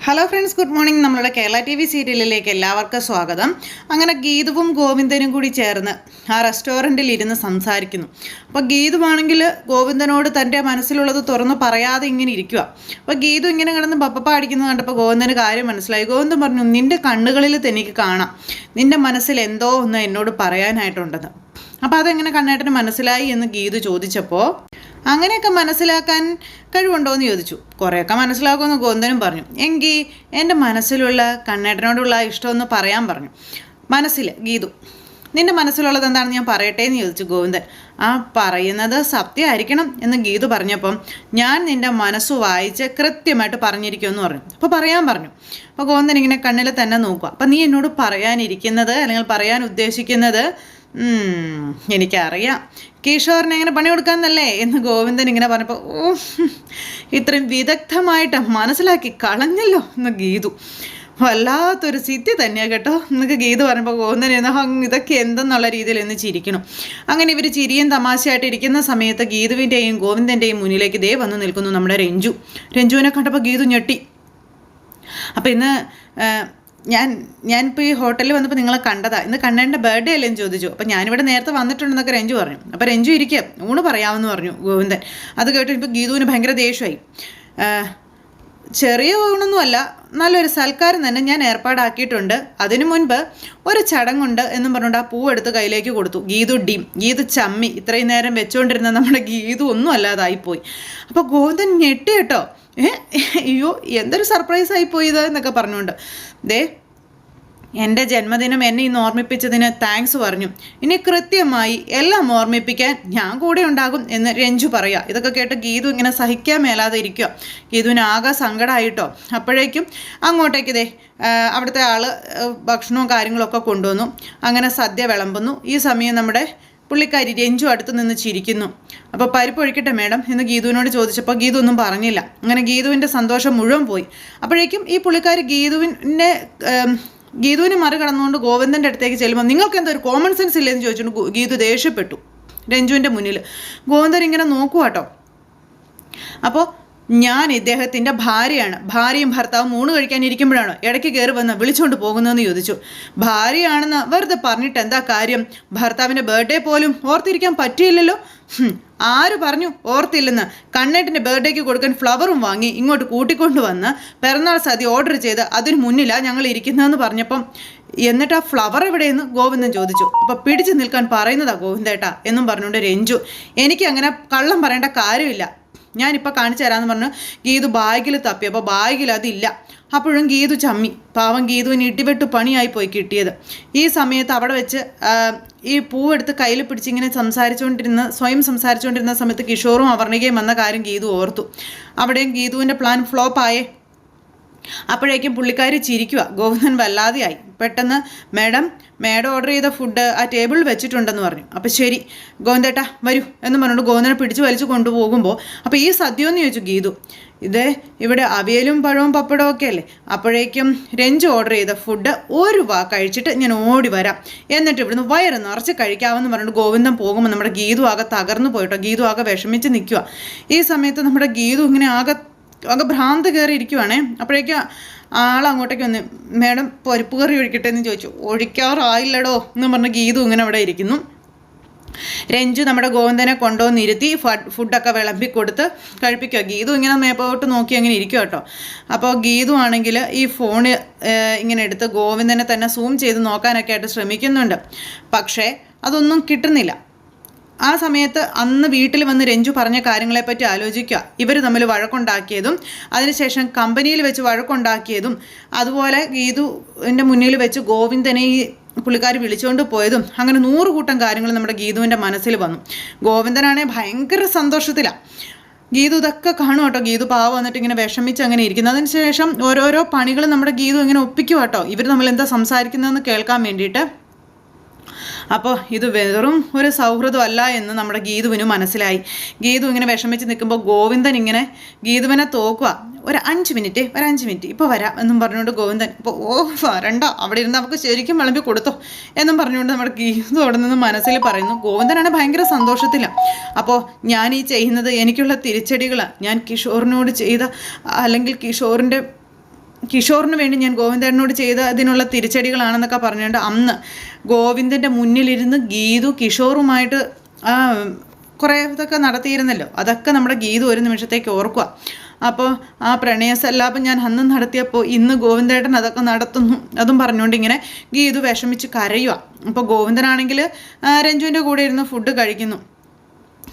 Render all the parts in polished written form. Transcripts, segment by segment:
Hello friends, good morning. നമ്മളുടെ Kerala T V സീരിയലിലേക്ക് എല്ലാവർക്കും സ്വാഗതം. അങ്ങനെ ഗീതുവും ഗോവിന്ദനും കൂടി ചേർന്ന് ആ റെസ്റ്റോറൻറ്റിൽ ഇരുന്ന് സംസാരിക്കുന്നു. അപ്പോൾ ഗീതുവാണെങ്കിൽ ഗോവിന്ദനോട് തൻ്റെ മനസ്സിലുള്ളത് തുറന്ന് പറയാതെ ഇങ്ങനെ ഇരിക്കുക. അപ്പോൾ ഗീതു ഇങ്ങനെ കിടന്ന് പപ്പപ്പ അടിക്കുന്നത് കണ്ടപ്പോൾ ഗോവിന്ദന് കാര്യം മനസ്സിലായി. ഗോവിന്ദൻ പറഞ്ഞു, നിൻ്റെ കണ്ണുകളിൽ തനിക്ക് കാണാം, നിൻ്റെ മനസ്സിൽ എന്തോ ഒന്ന് എന്നോട് പറയാനായിട്ടുണ്ടെന്ന്. അപ്പോൾ അതെങ്ങനെ കണ്ണേട്ടന് മനസ്സിലായി എന്ന് ഗീതു ചോദിച്ചപ്പോൾ, അങ്ങനെയൊക്കെ മനസ്സിലാക്കാൻ കഴിവുണ്ടോ എന്ന് ചോദിച്ചു. കുറേയൊക്കെ മനസ്സിലാക്കുമെന്ന് ഗോവിന്ദനും പറഞ്ഞു. എങ്കിൽ എൻ്റെ മനസ്സിലുള്ള കണ്ണേട്ടനോടുള്ള ഇഷ്ടമൊന്ന് പറയാൻ പറഞ്ഞു. മനസ്സിൽ ഗീതു, നിൻ്റെ മനസ്സിലുള്ളത് എന്താണെന്ന് ഞാൻ പറയട്ടെ എന്ന് ചോദിച്ചു ഗോവിന്ദൻ. ആ പറയുന്നത് സത്യമായിരിക്കണം എന്ന് ഗീതു പറഞ്ഞപ്പം, ഞാൻ നിൻ്റെ മനസ്സ് വായിച്ച് കൃത്യമായിട്ട് പറഞ്ഞിരിക്കുമെന്ന് പറഞ്ഞു. അപ്പോൾ പറയാൻ പറഞ്ഞു. അപ്പോൾ ഗോവിന്ദൻ ഇങ്ങനെ കണ്ണിൽ തന്നെ നോക്കുക. അപ്പം നീ എന്നോട് പറയാനിരിക്കുന്നത് അല്ലെങ്കിൽ പറയാൻ ഉദ്ദേശിക്കുന്നത് എനിക്കറിയാം, കിഷോറിനെ എങ്ങനെ പണി കൊടുക്കാമെന്നല്ലേ എന്ന് ഗോവിന്ദൻ ഇങ്ങനെ പറഞ്ഞപ്പോൾ, ഓ ഇത്രയും വിദഗ്ധമായിട്ട് മനസ്സിലാക്കി കളഞ്ഞല്ലോ എന്ന് ഗീതു. വല്ലാത്തൊരു സിദ്ധി തന്നെയാണ് കേട്ടോ എന്നൊക്കെ ഗീതു പറഞ്ഞപ്പോൾ ഗോവിന്ദൻ ഇതൊക്കെ എന്തെന്നുള്ള രീതിയിൽ എന്ന് ചിരിക്കണം. അങ്ങനെ ഇവർ ചിരിയും തമാശയായിട്ട് ഇരിക്കുന്ന സമയത്ത് ഗീതുവിൻ്റെയും ഗോവിന്ദൻ്റെയും മുന്നിലേക്ക് ദേ വന്ന് നിൽക്കുന്നു നമ്മുടെ രഞ്ജുവിനെ കണ്ടപ്പോൾ ഗീതു ഞെട്ടി. അപ്പം ഇന്ന് ഞാനിപ്പോൾ ഈ ഹോട്ടലിൽ വന്നപ്പോൾ നിങ്ങളെ കണ്ടതാ, ഇന്ന് കണ്ണേൻ്റെ ബർത്ത്ഡേ അല്ലേ എന്ന് ചോദിച്ചു. അപ്പോൾ ഞാനിവിടെ നേരത്തെ വന്നിട്ടുണ്ടെന്നൊക്കെ രഞ്ജു പറഞ്ഞു. അപ്പോൾ രഞ്ജു ഇരിക്കുക, ഊണ് പറയാമെന്ന് പറഞ്ഞു ഗോവിന്ദൻ. അത് കേട്ട് ഇപ്പോൾ ഗീതുവിന് ഭയങ്കര ദേഷ്യമായി. ചെറിയ ഊണൊന്നുമല്ല, നല്ലൊരു സൽക്കാരം തന്നെ ഞാൻ ഏർപ്പാടാക്കിയിട്ടുണ്ട്. അതിനു മുൻപ് ഒരു ചടങ്ങുണ്ട് എന്നും പറഞ്ഞുകൊണ്ട് ആ പൂവെടുത്ത് കയ്യിലേക്ക് കൊടുത്തു. ഗീതു ചമ്മി. ഇത്രയും നേരം വെച്ചുകൊണ്ടിരുന്ന നമ്മുടെ ഗീതു ഒന്നും അല്ലാതായിപ്പോയി. അപ്പോൾ ഗോവിന്ദൻ ഞെട്ടി കേട്ടോ. അയ്യോ എന്തൊരു സർപ്രൈസ് ആയിപ്പോയി ഇത് എന്നൊക്കെ പറഞ്ഞുകൊണ്ട്, ദേ എൻ്റെ ജന്മദിനം എന്നെ ഇന്ന് ഓർമ്മിപ്പിച്ചതിന് താങ്ക്സ് പറഞ്ഞു. ഇനി കൃത്യമായി എല്ലാം ഓർമ്മിപ്പിക്കാൻ ഞാൻ കൂടെ ഉണ്ടാകും എന്ന് രഞ്ജു പറയുക. ഇതൊക്കെ കേട്ട് ഗീതു ഇങ്ങനെ സഹിക്കാൻ മേലാതെ ഇരിക്കുക. ഗീതുവിന് ആകെ സങ്കടമായിട്ടോ. അപ്പോഴേക്കും അങ്ങോട്ടേക്ക് ദേ അവിടുത്തെ ആൾ ഭക്ഷണവും കാര്യങ്ങളൊക്കെ കൊണ്ടുവന്നു. അങ്ങനെ സദ്യ വിളമ്പുന്നു. ഈ സമയം നമ്മുടെ പുള്ളിക്കാരി രഞ്ജു അടുത്ത് നിന്ന് ചിരിക്കുന്നു. അപ്പോൾ പരിപ്പ് ഒഴിക്കട്ടെ മേഡം എന്ന് ഗീതുവിനോട് ചോദിച്ചപ്പോൾ ഗീതു ഒന്നും പറഞ്ഞില്ല. അങ്ങനെ ഗീതുവിൻ്റെ സന്തോഷം മുഴുവൻ പോയി. അപ്പോഴേക്കും ഈ പുള്ളിക്കാരി ഗീതുവിനെ മറികടന്നുകൊണ്ട് ഗോവിന്ദൻ്റെ അടുത്തേക്ക് ചെല്ലുമ്പോൾ, നിങ്ങൾക്ക് എന്താ ഒരു കോമൺ സെൻസ് ഇല്ലെന്ന് ചോദിച്ചുകൊണ്ട് ഗീതു ദേഷ്യപ്പെട്ടു രഞ്ജുവിൻ്റെ മുന്നിൽ. ഗോവിന്ദൻ ഇങ്ങനെ നോക്കുക കേട്ടോ. അപ്പോൾ ഞാൻ ഇദ്ദേഹത്തിൻ്റെ ഭാര്യയാണ്, ഭാര്യയും ഭർത്താവും ഊണ് കഴിക്കാൻ ഇരിക്കുമ്പോഴാണ് ഇടയ്ക്ക് കയറി വന്ന് വിളിച്ചുകൊണ്ട് പോകുന്നതെന്ന് ചോദിച്ചു. ഭാര്യയാണെന്ന് വെറുതെ പറഞ്ഞിട്ട് എന്താ കാര്യം? ഭർത്താവിൻ്റെ ബർത്ത്ഡേ പോലും ഓർത്തിരിക്കാൻ പറ്റിയില്ലല്ലോ. ആര് പറഞ്ഞു ഓർത്തില്ലെന്ന്? കണ്ണേട്ടിൻ്റെ ബർത്ത്ഡേക്ക് കൊടുക്കാൻ ഫ്ലവറും വാങ്ങി ഇങ്ങോട്ട് കൂട്ടിക്കൊണ്ട് വന്ന് പിറന്നാൾ സദ്യ ഓർഡർ ചെയ്ത് അതിന് മുന്നിലാണ് ഞങ്ങൾ ഇരിക്കുന്നതെന്ന് പറഞ്ഞപ്പം, എന്നിട്ട് ആ ഫ്ലവർ എവിടെയെന്ന് ഗോവിന്ദൻ ചോദിച്ചു. അപ്പോൾ പിടിച്ചു നിൽക്കാൻ പറയുന്നതാ ഗോവിന്ദേട്ടാ എന്നും പറഞ്ഞുകൊണ്ട് രഞ്ജു, എനിക്ക് അങ്ങനെ കള്ളം പറയേണ്ട കാര്യമില്ല, ഞാനിപ്പോൾ കാണിച്ചു തരാമെന്ന് പറഞ്ഞു ഗീതു ബാഗിൽ തപ്പി. അപ്പോൾ ബാഗിൽ അതില്ല. അപ്പോഴും ഗീതു ചമ്മി. പാവം ഗീതുവിന് ഇടിവെട്ട് പണിയായി പോയി കിട്ടിയത്. ഈ സമയത്ത് അവിടെ വെച്ച് ഈ പൂവെടുത്ത് കയ്യിൽ പിടിച്ചിങ്ങനെ സ്വയം സംസാരിച്ചുകൊണ്ടിരുന്ന സമയത്ത് കിഷോറും അവർണികയും വന്ന കാര്യം ഗീതു ഓർത്തു. അവിടെയും ഗീതുവിൻ്റെ പ്ലാൻ ഫ്ലോപ്പായേ. അപ്പോഴേക്കും പുള്ളിക്കാരി ചിരിക്കുക. ഗോവിന്ദൻ വല്ലാതെയായി. പെട്ടെന്ന് മേഡം ഓർഡർ ചെയ്ത ഫുഡ് ആ ടേബിളിൽ വെച്ചിട്ടുണ്ടെന്ന് പറഞ്ഞു. അപ്പോൾ ശരി ഗോവിന്ദേട്ടാ വരൂ എന്ന് പറഞ്ഞുകൊണ്ട് ഗോവിന്ദനെ പിടിച്ച് വലിച്ചു കൊണ്ടുപോകുമ്പോൾ, അപ്പോൾ ഈ സദ്യ എന്ന് ചോദിച്ചു ഗീതു. ഇത് ഇവിടെ അവിയലും പഴവും പപ്പടവും ഒക്കെ അല്ലേ? അപ്പോഴേക്കും രഞ്ജു ഓർഡർ ചെയ്ത ഫുഡ് ഒരു കഴിച്ചിട്ട് ഞാൻ ഓടി വരാം, എന്നിട്ട് ഇവിടുന്ന് വയറ് നിറച്ച് കഴിക്കാമെന്ന് പറഞ്ഞിട്ട് ഗോവിന്ദൻ പോകുമ്പോൾ നമ്മുടെ ഗീതു ആകെ തകർന്നു പോയിട്ടോ. ഗീതു ആകെ വിഷമിച്ച് നിൽക്കുക. ഈ സമയത്ത് നമ്മുടെ ഗീതു ഇങ്ങനെ ആകെ ഭ്രാന്ത് കയറി ഇരിക്കുവാണേ. അപ്പോഴേക്കും ആളങ്ങോട്ടേക്ക് വന്ന്, മേഡം പരിപ്പ് കറി ഒഴിക്കട്ടെ എന്ന് ചോദിച്ചു. ഒഴിക്കാറായില്ലടോ എന്ന് പറഞ്ഞ് ഗീതു ഇങ്ങനെ അവിടെ ഇരിക്കുന്നു. രഞ്ജു നമ്മുടെ ഗോവിന്ദനെ കൊണ്ടുവന്നിരുത്തി ഫുഡൊക്കെ വിളമ്പിക്കൊടുത്ത് കഴിപ്പിക്കുക. ഗീതു ഇങ്ങനെ മേപ്പോട്ട് നോക്കി അങ്ങനെ ഇരിക്കുക കേട്ടോ. അപ്പോൾ ഗീതു ആണെങ്കിൽ ഈ ഫോണ് ഇങ്ങനെ എടുത്ത് ഗോവിന്ദനെ തന്നെ സൂം ചെയ്ത് നോക്കാനൊക്കെ ആയിട്ട് ശ്രമിക്കുന്നുണ്ട്. പക്ഷേ അതൊന്നും കിട്ടുന്നില്ല. ആ സമയത്ത് അന്ന് വീട്ടിൽ വന്ന് രഞ്ജു പറഞ്ഞ കാര്യങ്ങളെപ്പറ്റി ആലോചിക്കുക. ഇവർ തമ്മിൽ വഴക്കുണ്ടാക്കിയതും അതിനുശേഷം കമ്പനിയിൽ വെച്ച് വഴക്കുണ്ടാക്കിയതും അതുപോലെ ഗീതുവിൻ്റെ മുന്നിൽ വെച്ച് ഗോവിന്ദനെ ഈ പുള്ളിക്കാർ വിളിച്ചുകൊണ്ട് പോയതും, അങ്ങനെ 100 കൂട്ടം കാര്യങ്ങൾ നമ്മുടെ ഗീതുവിൻ്റെ മനസ്സിൽ വന്നു. ഗോവിന്ദനാണെങ്കിൽ ഭയങ്കര സന്തോഷത്തിലാണ്. ഗീതു ഇതൊക്കെ കാണും കേട്ടോ. ഗീതു പാവം വന്നിട്ട് ഇങ്ങനെ വിഷമിച്ച് അങ്ങനെ ഇരിക്കുന്നു. അതിനുശേഷം ഓരോരോ പണികൾ നമ്മുടെ ഗീതു ഇങ്ങനെ ഒപ്പിക്കും കേട്ടോ, ഇവർ തമ്മിൽ എന്താ സംസാരിക്കുന്നതെന്ന് കേൾക്കാൻ വേണ്ടിയിട്ട്. അപ്പോൾ ഇത് വെറും ഒരു സൗഹൃദമല്ല എന്ന് നമ്മുടെ ഗീതുവിന് മനസ്സിലായി. ഗീതു ഇങ്ങനെ വിഷമിച്ച് നിൽക്കുമ്പോൾ ഗോവിന്ദൻ ഇങ്ങനെ ഗീതുവിനെ തോക്കുക. ഒരു 5 മിനിറ്റ് ഇപ്പോൾ വരാം എന്നും പറഞ്ഞുകൊണ്ട് ഗോവിന്ദൻ, ഇപ്പോൾ വരണ്ട, അവിടെ ഇരുന്ന് നമുക്ക് ശരിക്കും വിളമ്പി കൊടുത്തോ എന്നും പറഞ്ഞുകൊണ്ട് നമ്മുടെ ഗീതു അവിടെ നിന്ന് മനസ്സിൽ പറയുന്നു. ഗോവിന്ദനാണ് ഭയങ്കര സന്തോഷത്തിലാണ്. അപ്പോൾ ഞാൻ ഈ ചെയ്യുന്നത് എനിക്കുള്ള തിരിച്ചടികളാണ്. ഞാൻ കിഷോറിനോട് ചെയ്ത അല്ലെങ്കിൽ കിഷോറിൻ്റെ കിഷോറിന് വേണ്ടി ഞാൻ ഗോവിന്ദേട്ടനോട് ചെയ്ത അതിനുള്ള തിരിച്ചടികളാണെന്നൊക്കെ പറഞ്ഞുകൊണ്ട് അന്ന് ഗോവിന്ദൻ്റെ മുന്നിലിരുന്ന് ഗീതു കിഷോറുമായിട്ട് കുറേ ഇതൊക്കെ നടത്തിയിരുന്നല്ലോ. അതൊക്കെ നമ്മുടെ ഗീതു ഒരു നിമിഷത്തേക്ക് ഓർക്കുക. അപ്പോൾ ആ പ്രണയസല്ലാപം ഞാൻ അന്ന് നടത്തിയപ്പോൾ ഇന്ന് ഗോവിന്ദേട്ടൻ അതൊക്കെ നടത്തുന്നു അതും പറഞ്ഞുകൊണ്ട് ഇങ്ങനെ ഗീതു വിഷമിച്ച് കരയുക. അപ്പോൾ ഗോവിന്ദനാണെങ്കിൽ രഞ്ജുവിൻ്റെ കൂടെ ഇരുന്ന് ഫുഡ് കഴിക്കുന്നു.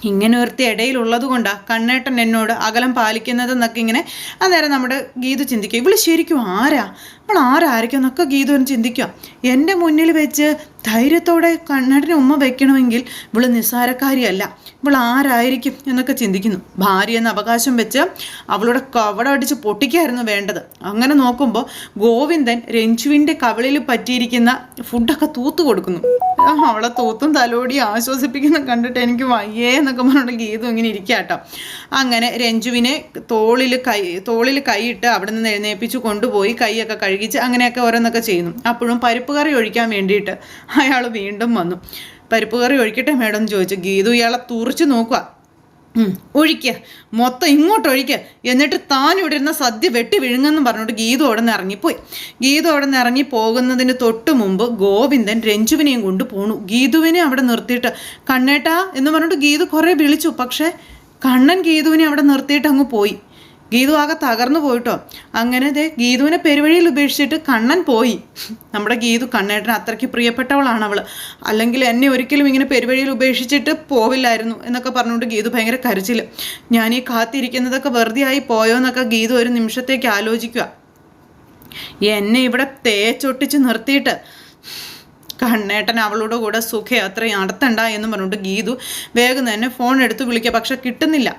ഇങ്ങനെ ഒരുത്തി ഇടയിലുള്ളത് കൊണ്ടാണ് കണ്ണേട്ടൻ എന്നോട് അകലം പാലിക്കുന്നതെന്നൊക്കെ ഇങ്ങനെ അന്നേരം നമ്മുടെ ഗീതു ചിന്തിക്കുക, ഇവള് ശരിക്കും ആരാ, അവൾ ആരായിരിക്കും എന്നൊക്കെ ഗീതു എന്ന് ചിന്തിക്കുക. എൻ്റെ മുന്നിൽ വെച്ച് ധൈര്യത്തോടെ കണ്ണേട്ടന് ഉമ്മ വയ്ക്കണമെങ്കിൽ ഇവള് നിസ്സാരക്കാരിയല്ല, ഇവൾ ആരായിരിക്കും എന്നൊക്കെ ചിന്തിക്കുന്നു. ഭാര്യ എന്ന അവകാശം വെച്ച് അവളുടെ കവട അടിച്ച് പൊട്ടിക്കായിരുന്നു വേണ്ടത്. അങ്ങനെ നോക്കുമ്പോൾ ഗോവിന്ദൻ രഞ്ജുവിൻ്റെ കവിളിൽ പറ്റിയിരിക്കുന്ന ഫുഡൊക്കെ തൂത്തു കൊടുക്കുന്നു. അവളെ തൂത്തും തലോടി ആശ്വസിപ്പിക്കുന്ന കണ്ടിട്ട് എനിക്ക് വയ്യേ എന്നൊക്കെ പറഞ്ഞിട്ട് ഗീതു ഇങ്ങനെ ഇരിക്കുക കേട്ടോ. അങ്ങനെ രഞ്ജുവിനെ തോളിൽ കൈയിട്ട് അവിടെ നിന്ന് എഴുന്നേൽപ്പിച്ച് കൊണ്ടുപോയി കൈയൊക്കെ കഴുകിച്ച് അങ്ങനെയൊക്കെ ഓരോന്നൊക്കെ ചെയ്യുന്നു. അപ്പോഴും പരിപ്പ് കറി ഒഴിക്കാൻ വേണ്ടിയിട്ട് അയാൾ വീണ്ടും വന്നു. പരിപ്പ് കറി ഒഴിക്കട്ടെ മേഡം എന്ന് ചോദിച്ചു. ഗീതു ഇയാളെ തുറിച്ച് നോക്കുക. ഒഴിക്കുക, മൊത്തം ഇങ്ങോട്ട് ഒഴിക്കുക, എന്നിട്ട് താൻ ഇവിടെ ഇരുന്ന സദ്യ വെട്ടി വിഴുങ്ങെന്ന് പറഞ്ഞിട്ട് ഗീതു അവിടെ നിന്ന് ഇറങ്ങിപ്പോയി. ഗീതു അവിടെ നിന്ന് ഇറങ്ങി പോകുന്നതിന് തൊട്ട് മുമ്പ് ഗോവിന്ദൻ രഞ്ജുവിനെയും കൊണ്ട് പോണു. ഗീതുവിനെ അവിടെ നിർത്തിയിട്ട് കണ്ണേട്ടാ എന്ന് പറഞ്ഞിട്ട് ഗീതു കുറേ വിളിച്ചു. പക്ഷേ കണ്ണൻ ഗീതുവിനെ അവിടെ നിർത്തിയിട്ട് അങ്ങ് പോയി. ഗീതു ആകെ തകർന്നു പോയിട്ടോ. അങ്ങനെ ഗീതുവിനെ പെരുവഴിയിൽ ഉപേക്ഷിച്ചിട്ട് കണ്ണൻ പോയി. നമ്മുടെ ഗീതു കണ്ണേട്ടന് അത്രയ്ക്ക് പ്രിയപ്പെട്ടവളാണ് അവൾ, അല്ലെങ്കിൽ എന്നെ ഒരിക്കലും ഇങ്ങനെ പെരുവഴിയിൽ ഉപേക്ഷിച്ചിട്ട് പോവില്ലായിരുന്നു എന്നൊക്കെ പറഞ്ഞുകൊണ്ട് ഗീതു ഭയങ്കര കരച്ചിൽ. ഞാൻ ഈ കാത്തിരിക്കുന്നതൊക്കെ വെറുതെ ആയി പോയോ എന്നൊക്കെ ഗീതു ഒരു നിമിഷത്തേക്ക് ആലോചിക്കുക. എന്നെ ഇവിടെ തേച്ചൊട്ടിച്ച് നിർത്തിയിട്ട് കണ്ണേട്ടൻ അവളുടെ കൂടെ സുഖയാത്രയും നടത്തണ്ട എന്ന് പറഞ്ഞിട്ട് ഗീതു വേഗം തന്നെ ഫോൺ എടുത്ത് വിളിക്കുക. പക്ഷെ കിട്ടുന്നില്ല.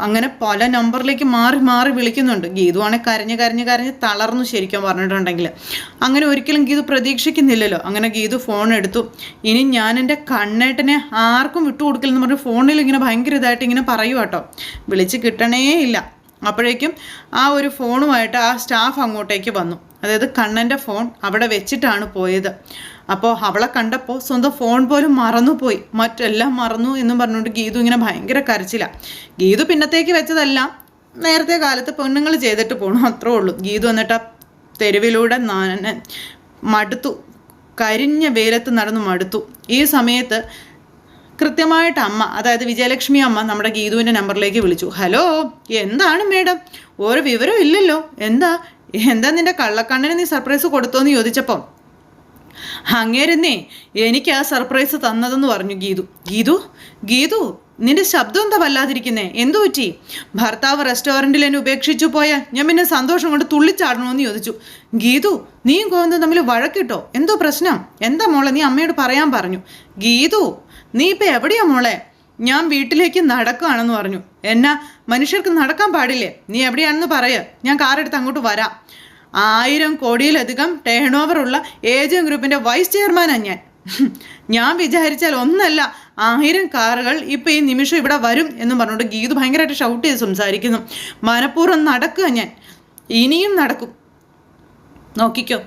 അങ്ങനെ പല നമ്പറിലേക്ക് മാറി മാറി വിളിക്കുന്നുണ്ട്. ഗീതു ആണെങ്കിൽ കരഞ്ഞ് തളർന്നു ശരിക്കും പറഞ്ഞിട്ടുണ്ടെങ്കിൽ. അങ്ങനെ ഒരിക്കലും ഗീതു പ്രതീക്ഷിക്കുന്നില്ലല്ലോ. അങ്ങനെ ഗീതു ഫോൺ എടുത്തു. ഇനി ഞാൻ എൻ്റെ കണ്ണേട്ടനെ ആർക്കും വിട്ടുകൊടുക്കില്ലെന്ന് പറഞ്ഞ് ഫോണിൽ ഇങ്ങനെ ഭയങ്കര ഇതായിട്ട് ഇങ്ങനെ പറയുക കേട്ടോ. വിളിച്ച് കിട്ടണേ ഇല്ല. അപ്പോഴേക്കും ആ ഒരു ഫോണുമായിട്ട് ആ സ്റ്റാഫ് അങ്ങോട്ടേക്ക് വന്നു. അതായത് കണ്ണൻ്റെ ഫോൺ അവിടെ വെച്ചിട്ടാണ് പോയത്. അപ്പോൾ അവളെ കണ്ടപ്പോൾ സ്വന്തം ഫോൺ പോലും മറന്നുപോയി, മറ്റെല്ലാം മറന്നു എന്നും പറഞ്ഞുകൊണ്ട് ഗീതു ഇങ്ങനെ ഭയങ്കര കരച്ചില്ല. ഗീതു പിന്നത്തേക്ക് വെച്ചതെല്ലാം നേരത്തെ കാലത്ത് പെണ്ണുങ്ങൾ ചെയ്തിട്ട് പോകണം, അത്രേ ഉള്ളൂ. ഗീതു എന്നിട്ട് ആ തെരുവിലൂടെ മടുത്തു, കരിഞ്ഞ വെയിലത്ത് നടന്നു മടുത്തു. ഈ സമയത്ത് കൃത്യമായിട്ട് അമ്മ, അതായത് വിജയലക്ഷ്മി അമ്മ നമ്മുടെ ഗീതുവിൻ്റെ നമ്പറിലേക്ക് വിളിച്ചു. ഹലോ, എന്താണ് മേഡം, ഒരു വിവരം ഇല്ലല്ലോ, എന്താ നിൻ്റെ കള്ളക്കണ്ണിന് നീ സർപ്രൈസ് കൊടുത്തോന്ന് ചോദിച്ചപ്പോൾ അങ്ങേരെന്നേ എനിക്ക് ആ സർപ്രൈസ് തന്നതെന്ന് പറഞ്ഞു ഗീതു. നിന്റെ ശബ്ദം എന്താ വല്ലാതിരിക്കുന്നേ, എന്തു പറ്റി? ഭർത്താവ് റെസ്റ്റോറൻറ്റിൽ എന്നെ ഉപേക്ഷിച്ചു പോയാൽ ഞാൻ പിന്നെ സന്തോഷം കൊണ്ട് തുള്ളിച്ചാടണമെന്ന് ചോദിച്ചു. ഗീതു, നീയും ഗോവിന്ദൻ തമ്മിൽ വഴക്കിട്ടോ? എന്തോ പ്രശ്നം? എന്താ മോളെ, നീ അമ്മയോട് പറയാൻ പറഞ്ഞു. ഗീതു, നീ ഇപ്പം എവിടെയാ മോളെ? ഞാൻ വീട്ടിലേക്ക് നടക്കുകയാണെന്ന് പറഞ്ഞു. എന്നാ മനുഷ്യർക്ക് നടക്കാൻ പാടില്ലേ? നീ എവിടെയാണെന്ന് പറയ, ഞാൻ കാറെടുത്ത് അങ്ങോട്ട് വരാം. 1000 കോടിയിലധികം ടേൺ ഓവറുള്ള ഏജൻ ഗ്രൂപ്പിൻ്റെ വൈസ് ചെയർമാനാണ് ഞാൻ വിചാരിച്ചാൽ ഒന്നല്ല 1000 കാറുകൾ ഇപ്പം ഈ നിമിഷം ഇവിടെ വരും എന്ന് പറഞ്ഞുകൊണ്ട് ഗീതു ഭയങ്കരമായിട്ട് ഷൗട്ട് ചെയ്ത് സംസാരിക്കുന്നു. മനഃപൂർവ്വം നടക്കുക, ഞാൻ ഇനിയും നടക്കും, നോക്കിക്കോ.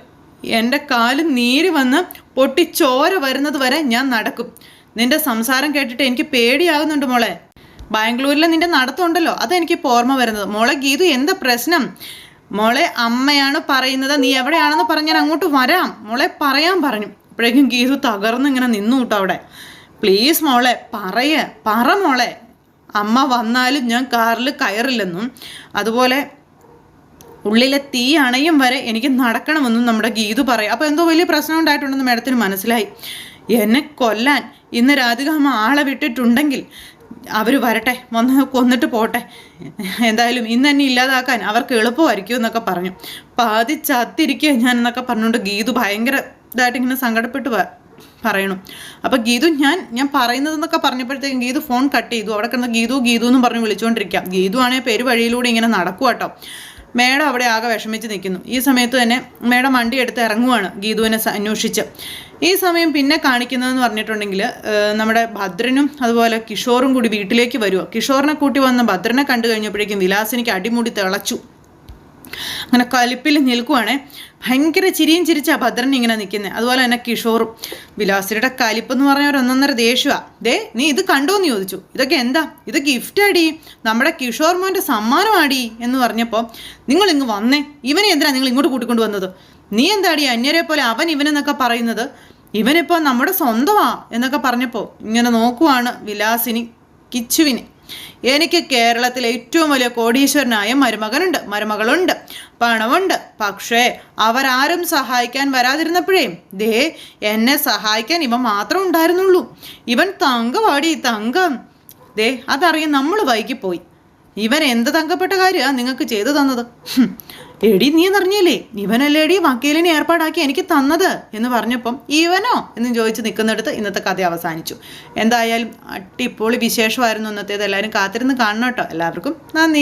എൻ്റെ കാല് നീര് വന്ന് പൊട്ടിച്ചോര വരുന്നത് വരെ ഞാൻ നടക്കും. നിന്റെ സംസാരം കേട്ടിട്ട് എനിക്ക് പേടിയാകുന്നുണ്ട് മോളെ. ബാംഗ്ലൂരിലെ നിന്റെ നടത്തമുണ്ടല്ലോ, അതെനിക്കിപ്പോൾ ഓർമ്മ വരുന്നത്. മോളെ ഗീതു, എന്താ പ്രശ്നം? മോളെ അമ്മയാണ് പറയുന്നത്, നീ എവിടെയാണെന്ന് പറഞ്ഞാൽ അങ്ങോട്ട് വരാം, മോളെ പറയാൻ പറഞ്ഞു. അപ്പോഴേക്കും ഗീതു തകർന്ന് ഇങ്ങനെ നിന്നു കേട്ടോ അവിടെ. പ്ലീസ് മോളെ പറ മോളെ, അമ്മ വന്നാലും ഞാൻ കാറിൽ കയറില്ലെന്നും അതുപോലെ ഉള്ളിലെ തീ അണയും വരെ എനിക്ക് നടക്കണമെന്നും നമ്മുടെ ഗീതു പറയാം. അപ്പോൾ എന്തോ വലിയ പ്രശ്നം ഉണ്ടായിട്ടുണ്ടെന്ന് മേഡത്തിന് മനസ്സിലായി. എന്നെ കൊല്ലാൻ ഇന്ന് രാധികാമ്മ ആളെ വിട്ടിട്ടുണ്ടെങ്കിൽ അവർ വരട്ടെ, വന്ന് കൊന്നിട്ട് പോട്ടെ, എന്തായാലും ഇന്ന് എന്നെ ഇല്ലാതാക്കാൻ അവർക്ക് എളുപ്പമായിരിക്കും എന്നൊക്കെ പറഞ്ഞു. പാതി ചത്തിരിക്കുക ഞാൻ എന്നൊക്കെ പറഞ്ഞുകൊണ്ട് ഗീതു ഭയങ്കര ഇതായിട്ട് ഇങ്ങനെ സങ്കടപ്പെട്ട് പറയണം. അപ്പോൾ ഗീതു ഞാൻ പറയുന്നതെന്നൊക്കെ പറഞ്ഞപ്പോഴത്തേക്കും ഗീതു ഫോൺ കട്ട് ചെയ്തു. അവിടെ കിടന്ന് ഗീതു എന്നും പറഞ്ഞ് വിളിച്ചുകൊണ്ടിരിക്കാം. ഗീതു ആണെങ്കിൽ പെരുവഴിയിലൂടെ ഇങ്ങനെ നടക്കുക കേട്ടോ. മേഡം അവിടെ ആകെ വിഷമിച്ച് നിൽക്കുന്നു. ഈ സമയത്ത് തന്നെ മേഡം വണ്ടി എടുത്ത് ഇറങ്ങുവാണ് ഗീതുവിനെ അന്വേഷിച്ച്. ഈ സമയം പിന്നെ കാണിക്കുന്നതെന്ന് പറഞ്ഞിട്ടുണ്ടെങ്കിൽ നമ്മുടെ ഭദ്രനും അതുപോലെ കിഷോറും കൂടി വീട്ടിലേക്ക് വരുമോ. കിഷോറിനെ കൂട്ടി വന്ന ഭദ്രനെ കണ്ടു കഴിഞ്ഞപ്പോഴേക്കും വിലാസിനിക്ക് അടിമുടി തിളച്ചു. അങ്ങനെ കലിപ്പിൽ നിൽക്കുവാണേ. ഭയങ്കര ചിരിയും ചിരിച്ചാ ഭദ്രൻ ഇങ്ങനെ നിൽക്കുന്നത്. അതുപോലെ തന്നെ കിഷോറും. വിലാസിയുടെ കലിപ്പെന്ന് പറഞ്ഞ ഒരു ഒന്നൊന്നര ദേഷ്യമാണ്. ദേ നീ ഇത് കണ്ടോന്ന് ചോദിച്ചു. ഇതൊക്കെ എന്താ? ഇത് ഗിഫ്റ്റ് ആടി, നമ്മുടെ കിഷോർ മോൻ്റെ സമ്മാനമാടി എന്ന് പറഞ്ഞപ്പോൾ നിങ്ങൾ ഇങ്ങ് വന്നേ, ഇവനെ എന്തിനാ നിങ്ങൾ ഇങ്ങോട്ട് കൂട്ടിക്കൊണ്ട് വന്നത്? നീ എന്താടി അന്യരെ പോലെ അവൻ ഇവനെന്നൊക്കെ പറയുന്നത്? ഇവനിപ്പോൾ നമ്മുടെ സ്വന്തമാ എന്നൊക്കെ പറഞ്ഞപ്പോൾ ഇങ്ങനെ നോക്കുവാണ് വിലാസിനി കിച്ചുവിനെ. എനിക്ക് കേരളത്തിലെ ഏറ്റവും വലിയ കോടീശ്വരനായ മരുമകളുണ്ട്, പണമുണ്ട്. പക്ഷേ അവരാരും സഹായിക്കാൻ വരാതിരുന്നപ്പോഴേ ദേ എന്നെ സഹായിക്കാൻ ഇവൻ മാത്രം ഉണ്ടായിരുന്നുള്ളൂ. ഇവൻ തങ്കവാടി, തങ്കം. ദേ അതറിയാൻ നമ്മൾ വൈകിപ്പോയി. ഇവൻ എന്ത് തങ്കപ്പെട്ട കാര്യമാണ് നിങ്ങൾക്ക് ചെയ്തു തന്നത്? എടി നീ എന്നറിഞ്ഞില്ലേ, ഇവനല്ലേടി വക്കീലിനെ ഏർപ്പാടാക്കി എനിക്ക് തന്നത് എന്ന് പറഞ്ഞപ്പം ഇവനോ എന്ന് ചോദിച്ച് നിൽക്കുന്നിടത്ത് ഇന്നത്തെ കഥ അവസാനിച്ചു. എന്തായാലും അടിപൊളി വിശേഷമായിരുന്നു ഇന്നത്തേത്. എല്ലാവരും കാത്തിരുന്ന് കാണണം കേട്ടോ. എല്ലാവർക്കും നന്ദി.